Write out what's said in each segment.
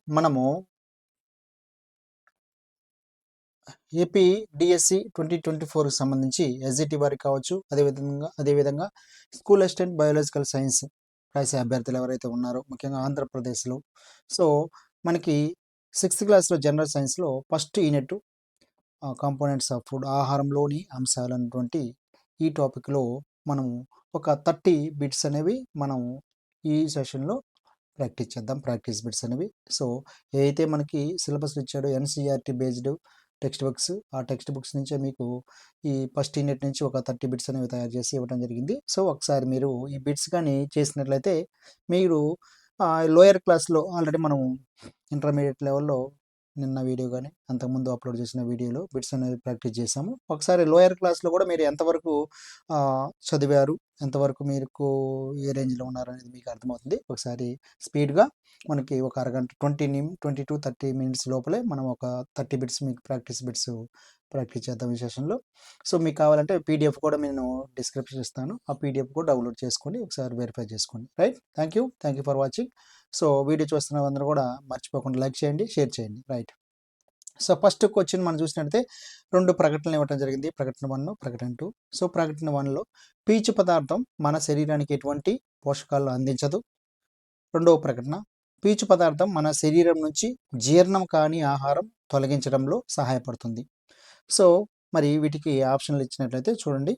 మనము AP DSC 2024కి సంబంధించి SGT వారికి కావచ్చు, అదేవిధంగా స్కూల్ అసిస్టెంట్ బయాలజికల్ సైన్స్ రాసే అభ్యర్థులు ఎవరైతే ఉన్నారో ముఖ్యంగా ఆంధ్రప్రదేశ్లో. సో మనకి 6th క్లాస్లో జనరల్ సైన్స్లో first unit components of food, ఆహారంలోని అంశాలు అన్నటువంటి ఈ టాపిక్లో మనము ఒక 30 బిట్స్ అనేవి మనం ఈ సెషన్లో ప్రాక్టీస్ చేద్దాం. ప్రాక్టీస్ బిట్స్ అనేవి. సో ఏదైతే మనకి సిలబస్ ఇచ్చాడో ఎన్సీఆర్టీ బేస్డ్ టెక్స్ట్ బుక్స్, ఆ టెక్స్ట్ బుక్స్ నుంచే మీకు ఈ ఫస్ట్ యూనిట్ నుంచి ఒక 30 బిట్స్ అనేవి తయారు చేసి ఇవ్వడం జరిగింది. సో ఒకసారి మీరు ఈ బిట్స్ కానీ చేసినట్లయితే మీరు లోయర్ క్లాస్లో ఆల్రెడీ మనం ఇంటర్మీడియట్ లెవెల్లో నిన్న వీడియో కానీ అంతకుముందు అప్లోడ్ చేసిన వీడియోలో బిట్స్ అనేవి ప్రాక్టీస్ చేసాము. ఒకసారి లోయర్ క్లాస్లో కూడా మీరు ఎంతవరకు చదివారు, ఎంతవరకు మీకు ఏ రేంజ్లో ఉన్నారనేది మీకు అర్థమవుతుంది. ఒకసారి స్పీడ్గా మనకి ఒక అరగంట 20 to 30 మినిట్స్ లోపలే మనం ఒక 30 బిట్స్ మీకు ప్రాక్టీస్ బిట్స్ ప్రాక్టీస్ చేద్దాం ఈ సెషన్లో. సో మీకు కావాలంటే పీడిఎఫ్ కూడా నేను డిస్క్రిప్షన్ ఇస్తాను. ఆ పీడిఎఫ్ కూడా డౌన్లోడ్ చేసుకొని ఒకసారి వెరిఫై చేసుకోండి. Right, thank you for watching. So video చూస్తున్న అందరూ కూడా మర్చిపోకుండా లైక్ చేయండి, షేర్ చేయండి. రైట్, సో ఫస్ట్ క్వశ్చన్ మనం చూసినట్లయితే 2 ప్రకటనలు ఇవ్వడం జరిగింది. ప్రకటన 1, ప్రకటన 2. సో ప్రకటన 1లో పీచు పదార్థం మన శరీరానికి ఎటువంటి పోషకాలను అందించదు. రెండవ ప్రకటన, పీచు పదార్థం మన శరీరం నుంచి జీర్ణం కాని ఆహారం తొలగించడంలో సహాయపడుతుంది. సో మరి వీటికి ఆప్షన్లు ఇచ్చినట్లయితే చూడండి.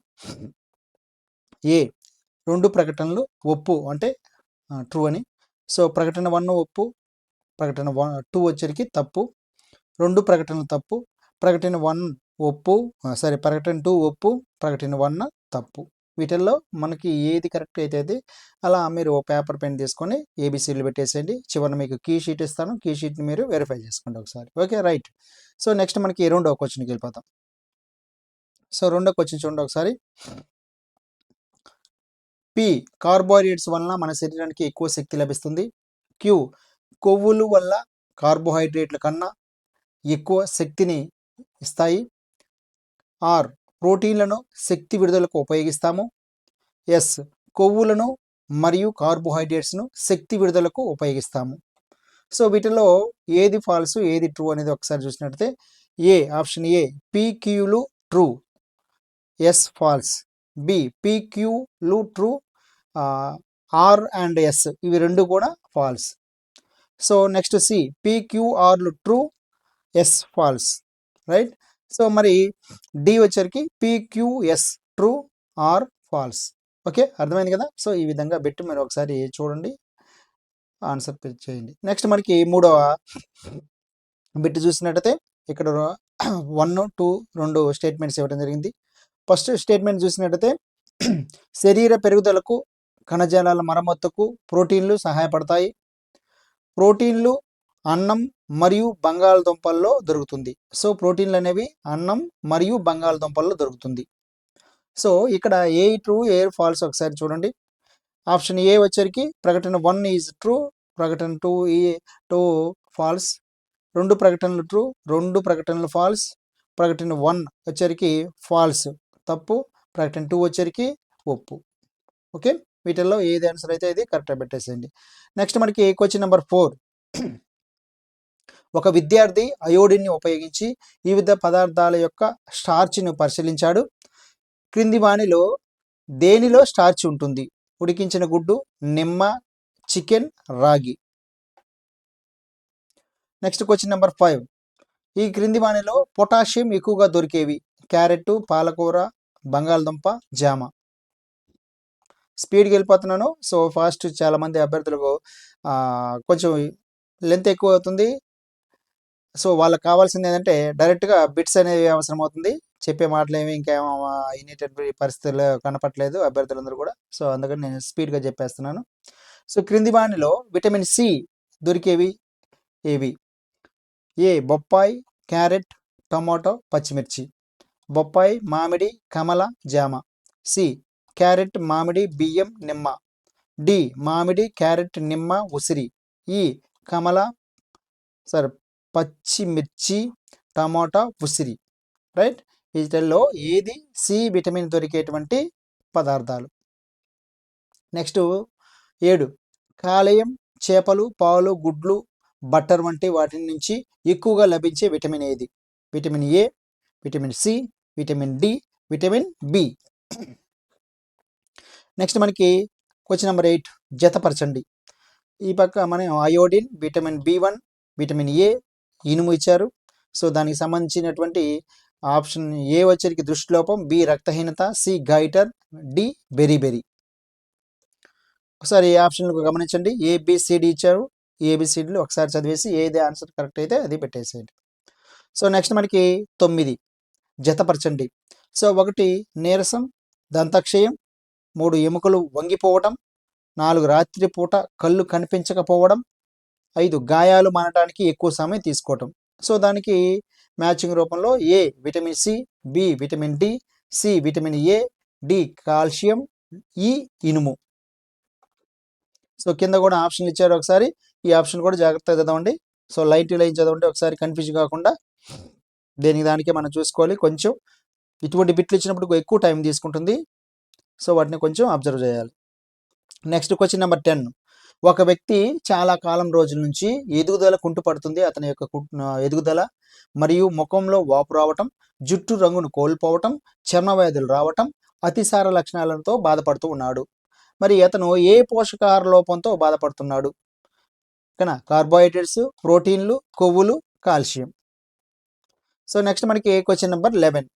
ఏ 2 ప్రకటనలు ఒప్పు అంటే ట్రూ అని. సో ప్రకటన 1 ఒప్పు, ప్రకటన 2 వచ్చరికి తప్పు. 2 ప్రకటనలు తప్పు. ప్రకటన 1 ఒప్పు, ప్రకటన 2 ఒప్పు, ప్రకటన 1 తప్పు. వీటిల్లో మనకి ఏది కరెక్ట్ అయితే అలా మీరు పేపర్ పెన్ తీసుకొని ఏబిసిలు పెట్టేసేయండి. చివరిన మీకు కీ షీట్ ఇస్తాను, కీ షీట్ని మీరు వెరిఫై చేసుకోండి ఒకసారి. Okay, right. సో నెక్స్ట్ మనకి రెండవ క్వశ్చన్కి వెళ్ళిపోతాం. సో రెండో క్వశ్చన్ చూడండి ఒకసారి. పి కార్బోహైడ్రేట్స్ వలన మన శరీరానికి ఎక్కువ శక్తి లభిస్తుంది. క్యూ కొవ్వులు వల్ల కార్బోహైడ్రేట్ల కన్నా ఎక్కువ శక్తిని ఇస్తాయి. ఆర్ ప్రోటీన్లను శక్తి విడుదలకు ఉపయోగిస్తాము. ఎస్ కొవ్వులను మరియు కార్బోహైడ్రేట్స్ను శక్తి విడుదలకు ఉపయోగిస్తాము. సో వీటిలో ఏది ఫాల్స్, ఏది ట్రూ అనేది ఒకసారి చూసినట్లయితే ఆప్షన్ ఏ పీక్యూలు ట్రూ, ఎస్ ఫాల్స్. బి పీక్యూలు ట్రూ, ఆర్ అండ్ ఎస్ ఇవి రెండు కూడా ఫాల్స్. సో నెక్స్ట్ సి పీక్యూఆర్లు true, S false. Right. So మరి డి వచ్చరికి PQS true, R false. Okay, అర్థమైంది కదా. సో ఈ విధంగా పెట్టి మీరు ఒకసారి చూడండి, ఆన్సర్ చేయండి. నెక్స్ట్ మనకి మూడవ బిట్ చూసినట్టయితే ఇక్కడ 1, 2 2 స్టేట్మెంట్స్ ఇవ్వడం జరిగింది. ఫస్ట్ స్టేట్మెంట్ చూసినట్టయితే శరీర పెరుగుదలకు, కణజాలాల మరమ్మతుకు ప్రోటీన్లు సహాయపడతాయి. ప్రోటీన్లు అన్నం మరియు బంగాళదుంపల్లో దొరుకుతుంది. సో ప్రోటీన్లు అనేవి అన్నం మరియు బంగాళదుంపల్లో దొరుకుతుంది. సో ఇక్కడ ఏ ట్రూ, ఏ ఫాల్స్ ఒకసారి చూడండి. ఆప్షన్ ఏ వచ్చరికి ప్రకటన 1 ఈజ్ ట్రూ, ప్రకటన 2 ఫాల్స్. 2 ప్రకటనలు ట్రూ, 2 ప్రకటనలు ఫాల్స్. ప్రకటన 1 వచ్చరికి ఫాల్స్ తప్పు, ప్రకటన 2 వచ్చరికి ఒప్పు. ఓకే, వీటిల్లో ఏది ఆన్సర్ అయితే ఇది కరెక్ట్గా పెట్టేసేయండి. నెక్స్ట్ మనకి క్వశ్చన్ నెంబర్ 4. ఒక విద్యార్థి అయోడిన్ని ఉపయోగించి వివిధ పదార్థాల యొక్క స్టార్చ్ను పరిశీలించాడు. క్రింది వానిలో దేనిలో స్టార్చ్ ఉంటుంది? ఉడికించిన గుడ్డు, నిమ్మ, చికెన్, రాగి. Next question number 5. ఈ క్రింది వానిలో పొటాషియం ఎక్కువగా దొరికేవి? క్యారెట్, పాలకూర, బంగాళదుంప, జామ. స్పీడ్కి వెళ్ళిపోతున్నాను. సో ఫాస్ట్ చాలామంది అభ్యర్థులకు కొంచెం లెంత్ ఎక్కువ అవుతుంది. సో వాళ్ళకి కావాల్సింది ఏంటంటే డైరెక్ట్గా బిట్స్ అనేవి అవసరం అవుతుంది. చెప్పే మాటలు ఏమి ఇంకేమో అయినటువంటి పరిస్థితులు కనపట్లేదు అభ్యర్థులందరూ కూడా. సో అందుకని నేను స్పీడ్గా చెప్పేస్తున్నాను. సో క్రింది వానిలో విటమిన్ సి దొరికేవి ఏవి? ఏ బొప్పాయి, క్యారెట్, టమాటో, పచ్చిమిర్చి. బొప్పాయి, మామిడి, కమల, జామ. సి క్యారెట్, మామిడి, బియ్యం, నిమ్మ. డి మామిడి, క్యారెట్, నిమ్మ, ఉసిరి. ఈ కమల, పచ్చిమిర్చి, టమాటా, ఉసిరి. రైట్, వీటిల్లో ఏది సి విటమిన్ దొరికేటువంటి పదార్థాలు? నెక్స్ట్ 7. కాలేయం, చేపలు, పాలు, గుడ్లు బటర్ వంటి వాటి నుంచి ఎక్కువగా లభించే విటమిన్ ఏది? Vitamin A, vitamin C, vitamin D, vitamin B. Next మనకి క్వశ్చన్ నెంబర్ 8 జతపరచండి. ఈ పక్క మనం అయోడిన్, విటమిన్ బి1, విటమిన్ ఏ, ఇనుము ఇచ్చారు. సో దానికి సంబంధించినటువంటి ఆప్షన్ ఏ వచ్చరికి దృష్టిలోపం, బి రక్తహీనత, సి గైటర్, డి బెరీ. ఒకసారి ఏ ఆప్షన్లు గమనించండి. ఏబిసిడి ఇచ్చారు. ఏబిసిడిలు ఒకసారి చదివేసి ఏది ఆన్సర్ కరెక్ట్ అయితే అది పెట్టేసేయండి. సో నెక్స్ట్ మనకి 9 జతపరచండి. సో 1 నీరసం, దంతక్షయం, 3 ఎముకలు వంగిపోవటం, 4 రాత్రిపూట కళ్ళు కనిపించకపోవడం, 5 గాయాలు మానడానికి ఎక్కువ సమయం తీసుకోవటం. సో దానికి మ్యాచింగ్ రూపంలో A vitamin C, B vitamin D, C vitamin A, D calcium, E ఇనుము. సో కింద కూడా ఆప్షన్లు ఇచ్చారు. ఒకసారి ఈ ఆప్షన్ కూడా జాగ్రత్తగా చదవండి. సో లైన్ టు లైన్ చదవండి, ఒకసారి కన్ఫ్యూజ్ కాకుండా దేనికి దానికే మనం చూసుకోవాలి. కొంచెం ఇటువంటి బిట్లు ఇచ్చినప్పుడు ఎక్కువ టైం తీసుకుంటుంది. సో వాటిని కొంచెం అబ్జర్వ్ చేయాలి. నెక్స్ట్ క్వశ్చన్ నెంబర్ 10 ఒక వ్యక్తి చాలా కాలం రోజుల నుంచి ఎదుగుదల కుంటుపడుతుంది. అతని యొక్క ఎదుగుదల మరియు ముఖంలో వాపు రావటం, జుట్టు రంగును కోల్పోవటం, చర్మ వ్యాధులు రావటం, అతిసార లక్షణాలతో బాధపడుతూ ఉన్నాడు. మరి అతను ఏ పోషకాహార లోపంతో బాధపడుతున్నాడు? కార్బోహైడ్రేట్స్, ప్రోటీన్లు, కొవ్వులు, కాల్షియం. సో నెక్స్ట్ మనకి క్వశ్చన్ నెంబర్ 11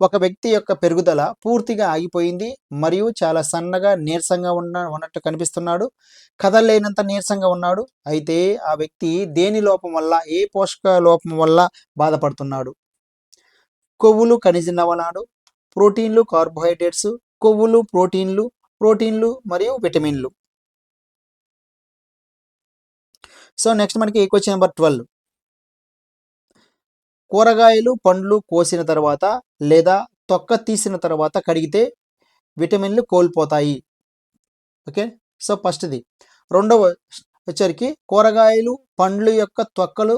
ఒక వ్యక్తి యొక్క పెరుగుదల పూర్తిగా ఆగిపోయింది మరియు చాలా సన్నగా నీరసంగా ఉన్నట్టు కనిపిస్తున్నాడు. కదలలేనంత నీరసంగా ఉన్నాడు. అయితే ఆ వ్యక్తి దేని లోపం వల్ల, ఏ పోషక లోపం వల్ల బాధపడుతున్నాడు? కొవ్వులు, ఖనిజ లవణాలు, ప్రోటీన్లు, కార్బోహైడ్రేట్స్, కొవ్వులు, ప్రోటీన్లు మరియు విటమిన్లు. సో నెక్స్ట్ మనకి క్వశ్చన్ నెంబర్ 12 కూరగాయలు, పండ్లు కోసిన తర్వాత లేదా తొక్క తీసిన తర్వాత కడిగితే విటమిన్లు కోల్పోతాయి. ఓకే, సో ఫస్ట్ది. రెండవ వచ్చరికి కూరగాయలు, పండ్లు యొక్క తొక్కలు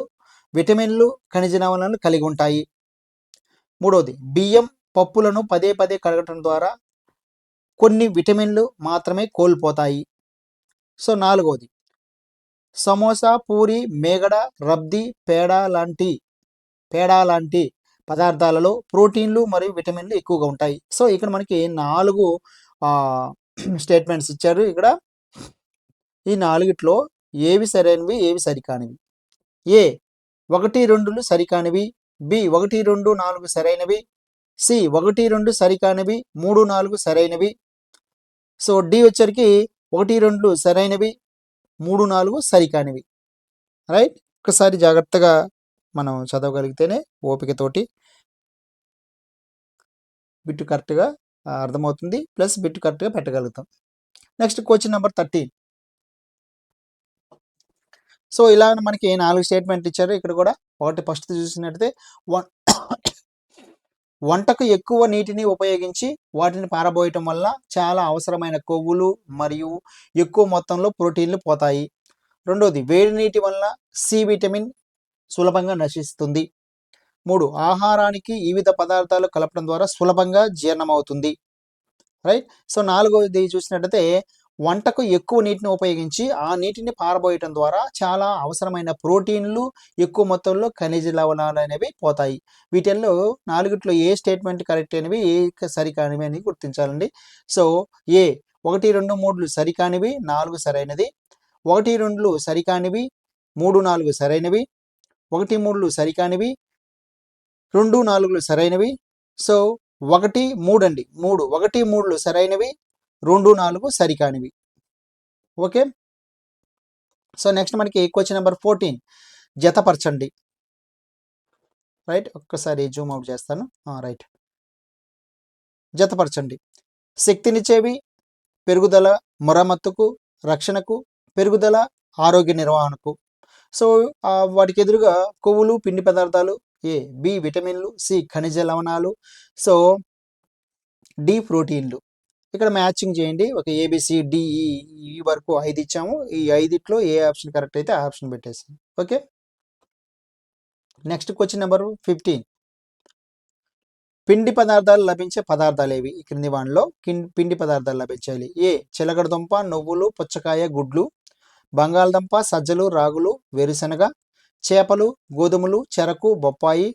విటమిన్లు, ఖనిజ లవణాలను కలిగి ఉంటాయి. మూడవది బియ్యం, పప్పులను పదే కడగటం ద్వారా కొన్ని విటమిన్లు మాత్రమే కోల్పోతాయి. సో నాలుగవది సమోసా, పూరి, మేగడ, రబ్ది, పేడ లాంటి పదార్థాలలో ప్రోటీన్లు మరియు విటమిన్లు ఎక్కువగా ఉంటాయి. సో ఇక్కడ మనకి 4 స్టేట్మెంట్స్ ఇచ్చారు. ఇక్కడ ఈ 4ట్లో ఏవి సరైనవి, ఏవి సరికానివి? ఏ 1, 2లు సరికానివి, బి 1, 2, 4 సరైనవి, సి 1, 2 సరికానివి, 3, 4 సరైనవి. సో డి వచ్చరికి 1, 2 సరైనవి, 3, 4 సరికానివి. రైట్, ఒకసారి జాగ్రత్తగా మనం చదవగలిగితేనే ఓపికతోటి బిట్టు కరెక్ట్గా అర్థమవుతుంది, ప్లస్ బిట్టు కరెక్ట్గా పెట్టగలుగుతాం. నెక్స్ట్ క్వశ్చన్ నెంబర్ 13 సో ఇలా మనకి 4 స్టేట్మెంట్లు ఇచ్చారు. ఇక్కడ కూడా ఒకటి ఫస్ట్ చూసినట్టయితే వంటకు ఎక్కువ నీటిని ఉపయోగించి వాటిని పారబోయటం వల్ల చాలా అవసరమైన కొవ్వులు మరియు ఎక్కువ మొత్తంలో ప్రోటీన్లు పోతాయి. రెండోది వేడి నీటి వల్ల సి విటమిన్ సులభంగా నశిస్తుంది. 3 ఆహారానికి వివిధ పదార్థాలు కలపడం ద్వారా సులభంగా జీర్ణమవుతుంది. రైట్, సో నాలుగోది చూసినట్టయితే వంటకు ఎక్కువ నీటిని ఉపయోగించి ఆ నీటిని పారబోయటం ద్వారా చాలా అవసరమైన ప్రోటీన్లు, ఎక్కువ మొత్తంలో ఖనిజ లవణాలు అనేవి పోతాయి. వీటిల్లో 4ట్లో ఏ స్టేట్మెంట్ కరెక్ట్ అనేవి, ఏ సరికానివి అని గుర్తించాలండి. సో ఏ 1, 2, 3లు సరికానివి, 4 సరైనది. 1, 2లు సరికానివి, 3, 4 సరైనవి. 1, 3లు సరికానివి, 2, 4లు సరైనవి. సో 1, 3 అండి, 1, 3లు సరైనవి, 2, 4 సరికానివి. ఓకే, సో నెక్స్ట్ మనకి క్వశ్చన్ నెంబర్ 14 జతపరచండి. రైట్, ఒక్కసారి జూమ్ అవుట్ చేస్తాను. రైట్, జతపరచండి. శక్తినిచ్చేవి పెరుగుదల, మరమ్మతుకు, రక్షణకు, పెరుగుదల, ఆరోగ్య నిర్వహణకు. సో వాటికి ఎదురుగా కొవ్వులు, పిండి పదార్థాలు, ఏ బి విటమిన్లు, సి ఖనిజ లవణాలు, సో డి ప్రోటీన్లు. ఇక్కడ మ్యాచింగ్ చేయండి. ఒక ఏబిసిడిఈ వరకు 5 ఇచ్చాము. ఈ 5ట్లో ఏ ఆప్షన్ కరెక్ట్ అయితే ఆ ఆప్షన్ పెట్టేసాం. ఓకే, నెక్స్ట్ క్వశ్చన్ నెంబర్ 15 పిండి పదార్థాలు లభించే పదార్థాలు ఏవి? ఈ క్రింది వాటిలో పిండి పదార్థాలు లభించాలి. ఏ చిలకడ దుంప, నువ్వులు, పుచ్చకాయ, గుడ్లు, బంగాళదుంప, సజ్జలు, రాగులు, వేరుశనగ, చేపలు, గోధుమలు, చెరకు, బొప్పాయి.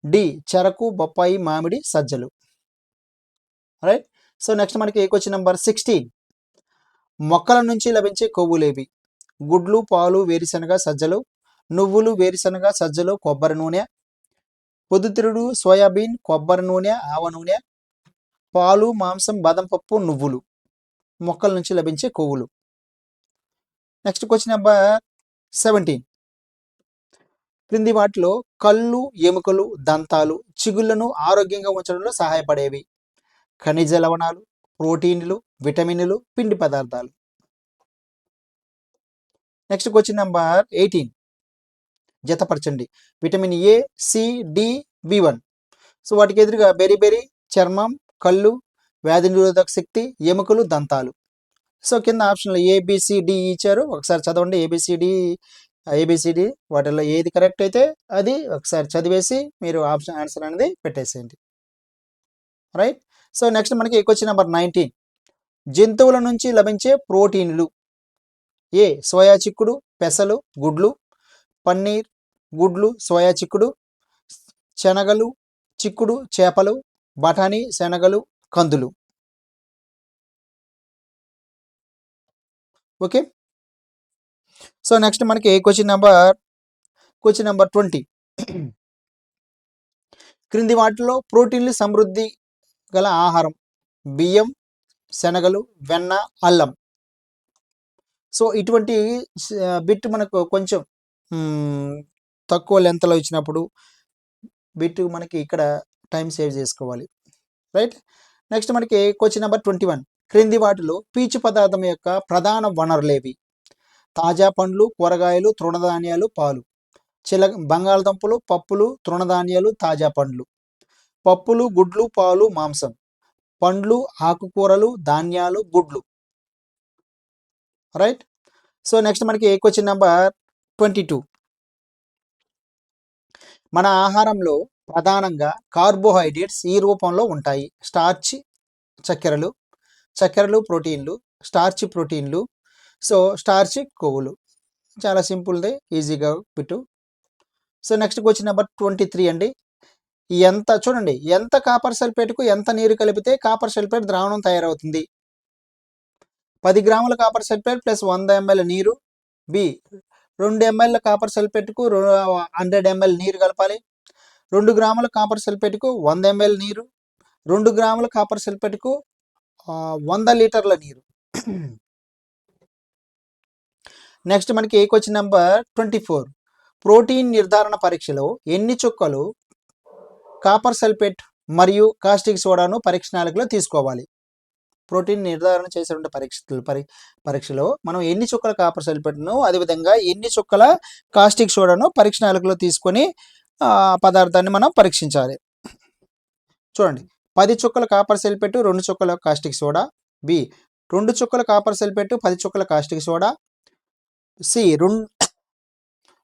డి చెరకు, బొప్పాయి, మామిడి, సజ్జలు. రైట్. సో నెక్స్ట్ మనకి క్వశ్చన్ నెంబర్ 16. మొక్కల నుంచి లభించే కొవ్వులేవి? గుడ్లు, పాలు, వేరుశనగ, సజ్జలు, నువ్వులు, వేరుశనగ, సజ్జలు, కొబ్బరి నూనె, పొద్దుతిరుగుడు, సోయాబీన్, కొబ్బరి నూనె, ఆవ నూనె, పాలు, మాంసం, బాదం పప్పు, నువ్వులు మొక్కల నుంచి లభించే కొవ్వులు. Next question number 17. క్రింది వాటిలో కళ్ళు, ఎముకలు, దంతాలు, చిగుళ్లను ఆరోగ్యంగా ఉంచడంలో సహాయపడేవి? ఖనిజ లవణాలు, ప్రోటీన్లు, విటమిన్లు, పిండి పదార్థాలు. Next question number 18. జతపరచండి. విటమిన్ ఏ, సి, డి, బి1. సో వాటికి ఎదురుగా బెరీ, చర్మం, కళ్ళు, వ్యాధి నిరోధక శక్తి, ఎముకలు, దంతాలు. సో కింద ఆప్షన్లో ఏబిసిడి ఇచ్చారు, ఒకసారి చదవండి. ఏబిసిడి వాటిల్లో ఏది కరెక్ట్ అయితే అది ఒకసారి చదివేసి మీరు ఆన్సర్ అనేది పెట్టేసేయండి. రైట్. సో నెక్స్ట్ మనకి క్వశ్చన్ నెంబర్ 19. జంతువుల నుంచి లభించే ప్రోటీన్లు. ఏ సోయా చిక్కుడు, పెసలు, గుడ్లు, పన్నీర్, గుడ్లు, సోయా చిక్కుడు, శనగలు, చిక్కుడు, చేపలు, బఠానీ, శనగలు, కందులు. ఓకే. సో నెక్స్ట్ మనకి క్వశ్చన్ నెంబర్ 20. క్రింది వాటిలో ప్రోటీన్లు సమృద్ధి గల ఆహారం? బియ్యం, శనగలు, వెన్న, అల్లం. సో ఇటువంటి బిట్ మనకు కొంచెం తక్కువ లెంత్లో ఇచ్చినప్పుడు బిట్ మనకి ఇక్కడ టైం సేవ్ చేసుకోవాలి. రైట్. నెక్స్ట్ మనకి క్వశ్చన్ నెంబర్ 21. క్రింది వాటిలో పీచు పదార్థం యొక్క ప్రధాన వనరులేవి? తాజా పండ్లు, కూరగాయలు, తృణధాన్యాలు, పాలు. బంగాళదుంపలు, పప్పులు, తృణధాన్యాలు, తాజా పండ్లు. పప్పులు, గుడ్లు, పాలు, మాంసం. పండ్లు, ఆకుకూరలు, ధాన్యాలు, గుడ్లు. రైట్. సో నెక్స్ట్ మనకి క్వశ్చన్ నెంబర్ 22. మన ఆహారంలో ప్రధానంగా కార్బోహైడ్రేట్స్ ఈ రూపంలో ఉంటాయి: స్టార్చ్, చక్కెరలు, ప్రోటీన్లు, స్టార్చ్, ప్రోటీన్లు. సో స్టార్చ్, కొవ్వులు. చాలా సింపుల్దే, ఈజీగా పెట్టు. సో నెక్స్ట్ క్వశ్చన్ నెంబర్ 23 అండి. చూడండి, ఎంత కాపర్ సల్ఫేట్కు ఎంత నీరు కలిపితే కాపర్ సల్ఫేట్ ద్రావణం తయారవుతుంది? 10 గ్రాముల కాపర్ సల్ఫేట్ ప్లస్ 100 ml నీరు. బి 2 ml కాపర్ సల్ఫేట్కు 100 ml నీరు కలపాలి. 2 గ్రాముల కాపర్ సల్ఫేట్కు 100 ml నీరు. 2 గ్రాముల కాపర్ సల్ఫేట్కు 100 లీటర్ల నీరు. నెక్స్ట్ మనకి క్వశ్చన్ నెంబర్ 24. ప్రోటీన్ నిర్ధారణ పరీక్షలో ఎన్ని చుక్కలు కాపర్ సల్ఫేట్ మరియు కాస్టిక్ సోడాను పరీక్షణాళికలో తీసుకోవాలి? ప్రోటీన్ నిర్ధారణ చేసేటువంటి పరీక్షలో మనం ఎన్ని చుక్కల కాపర్ సల్ఫేట్ను, అదేవిధంగా ఎన్ని చుక్కల కాస్టిక్ సోడాను పరీక్షణాళికలో తీసుకొని పదార్థాన్ని మనం పరీక్షించాలి. చూడండి, 10 చుక్కల కాపర్ సల్ఫేట్, 2 చుక్కల కాస్టిక్ సోడా. బి 2 చుక్కల కాపర్ సల్ఫేట్, 10 చుక్కల కాస్టిక్ సోడా. సి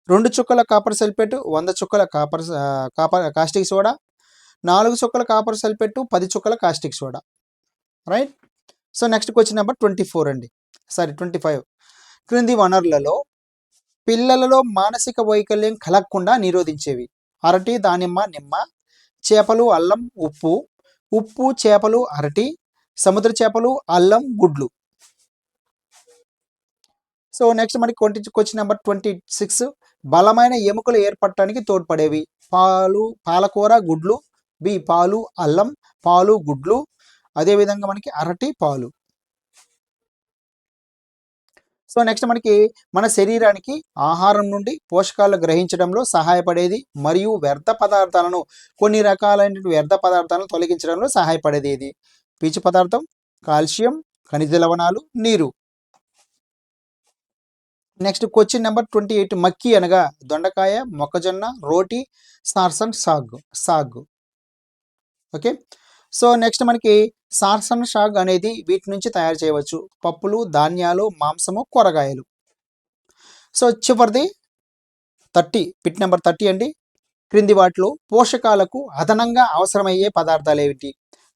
2 చుక్కల కాపర్ సల్ఫేట్, 100 చుక్కల కాస్టిక్ సోడా. 4 చుక్కల కాపర్ సల్ఫేట్, 10 చుక్కల caustic soda. Right. So next question number 24 అండి. 25. క్రింది వనరులలో పిల్లలలో మానసిక వైకల్యం కలగకుండా నిరోధించేవి? అరటి, దానిమ్మ, నిమ్మ, చేపలు, అల్లం, ఉప్పు, చేపలు, అరటి, సముద్ర చేపలు, అల్లం, గుడ్లు. సో నెక్స్ట్ మనకి క్వశ్చన్ నెంబర్ 26. బలమైన ఎముకలు ఏర్పడటానికి తోడ్పడేవి? పాలకూర, గుడ్లు. బి పాలు, అల్లం, పాలు, గుడ్లు. అదేవిధంగా మనకి అరటి, పాలు. సో నెక్స్ట్ మనకి మన శరీరానికి ఆహారం నుండి పోషకాలు గ్రహించడంలో సహాయపడేది మరియు కొన్ని రకాలైన వ్యర్థ పదార్థాలను తొలగించడంలో సహాయపడేది ఇది? పీచు పదార్థం, కాల్షియం, ఖనిజ లవణాలు, నీరు. Next question number 28. మక్కి అనగా దొండకాయ, మొక్కజొన్న, రోటి, సార్సన్, సాగ్. ఓకే. సో నెక్స్ట్ మనకి సార్సన్ షాగ్ అనేది వీటి నుంచి తయారు చేయవచ్చు: పప్పులు, ధాన్యాలు, మాంసము, కూరగాయలు. సో చివరిది బిట్ నెంబర్ 30 అండి. క్రింది వాటిలో పోషకాలకు అదనంగా అవసరమయ్యే పదార్థాలు ఏమిటి?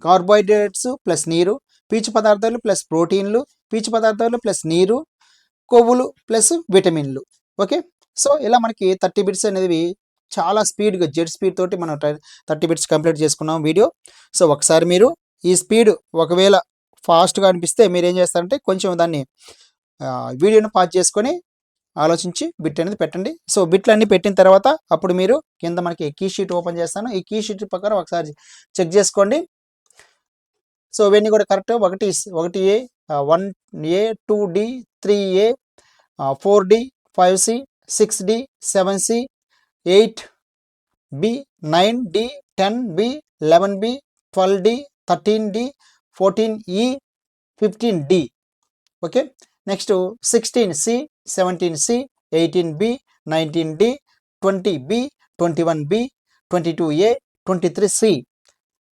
కార్బోహైడ్రేట్స్ ప్లస్ నీరు, పీచు పదార్థాలు ప్లస్ ప్రోటీన్లు, పీచు పదార్థాలు ప్లస్ నీరు, కొవ్వులు ప్లస్ విటమిన్లు. ఓకే. సో ఇలా మనకి 30 బిట్స్ అనేవి చాలా స్పీడ్గా జెట్ స్పీడ్ తోటి మనం 30 బిట్స్ కంప్లీట్ చేసుకున్నాం వీడియో. సో ఒకసారి మీరు ఈ స్పీడ్ ఒకవేళ ఫాస్ట్గా అనిపిస్తే మీరు ఏం చేస్తారంటే కొంచెం దాన్ని వీడియోని పాజ్ చేసుకొని ఆలోచించి బిట్ అనేది పెట్టండి. సో బిట్లు అన్నీ పెట్టిన తర్వాత అప్పుడు మీరు కింద మనకి కీ షీట్ ఓపెన్ చేస్తాను. ఈ కీ షీట్ ప్రకారం ఒకసారి చెక్ చేసుకోండి. సో ఇవన్నీ కూడా కరెక్ట్. ఒకటి ఏ, 1A, 2D, 3A, 4D, 5C, 6D, 7C, 8B, 9D, 10B, 11B, 12D, 13D, 14E, 15D. Okay. Next 16C, 17C, 18B, 19D, 20B, 21B, 22A, 23C.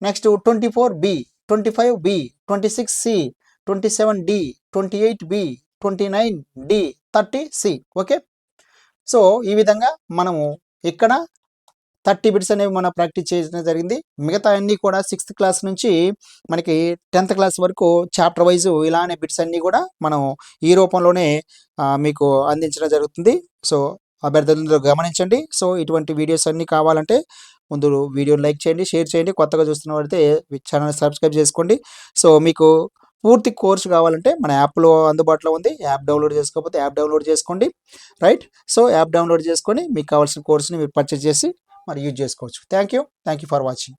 Next 24B, 25B, 26C, 27D, 28B, 29D, 30C. Okay. So ఈ విధంగా మనము ఇక్కడ 30 bits అనేవి మనం practice చేయడం జరిగింది. మిగతా అన్నీ కూడా 6th క్లాస్ నుంచి మనకి 10th క్లాస్ వరకు చాప్టర్ వైజ్ ఇలానే బిట్స్ అన్నీ కూడా మనం ఈ రూపంలోనే మీకు అందించడం జరుగుతుంది. సో అభ్యర్థులందరూ గమనించండి. సో ఇటువంటి వీడియోస్ అన్నీ కావాలంటే ముందు వీడియోని లైక్ చేయండి, షేర్ చేయండి. కొత్తగా చూస్తున్న వారైతే ఛానల్ సబ్స్క్రైబ్ చేసుకోండి. సో మీకు పూర్తి కోర్సు కావాలంటే మన యాప్లో అందుబాటులో ఉంది. యాప్ డౌన్లోడ్ చేసుకోకపోతే యాప్ డౌన్లోడ్ చేసుకోండి. రైట్. సో యాప్ డౌన్లోడ్ చేసుకొని మీకు కావాల్సిన కోర్సుని మీరు పర్చేజ్ చేసి మరి యూజ్ చేసుకోవచ్చు. Thank you for watching.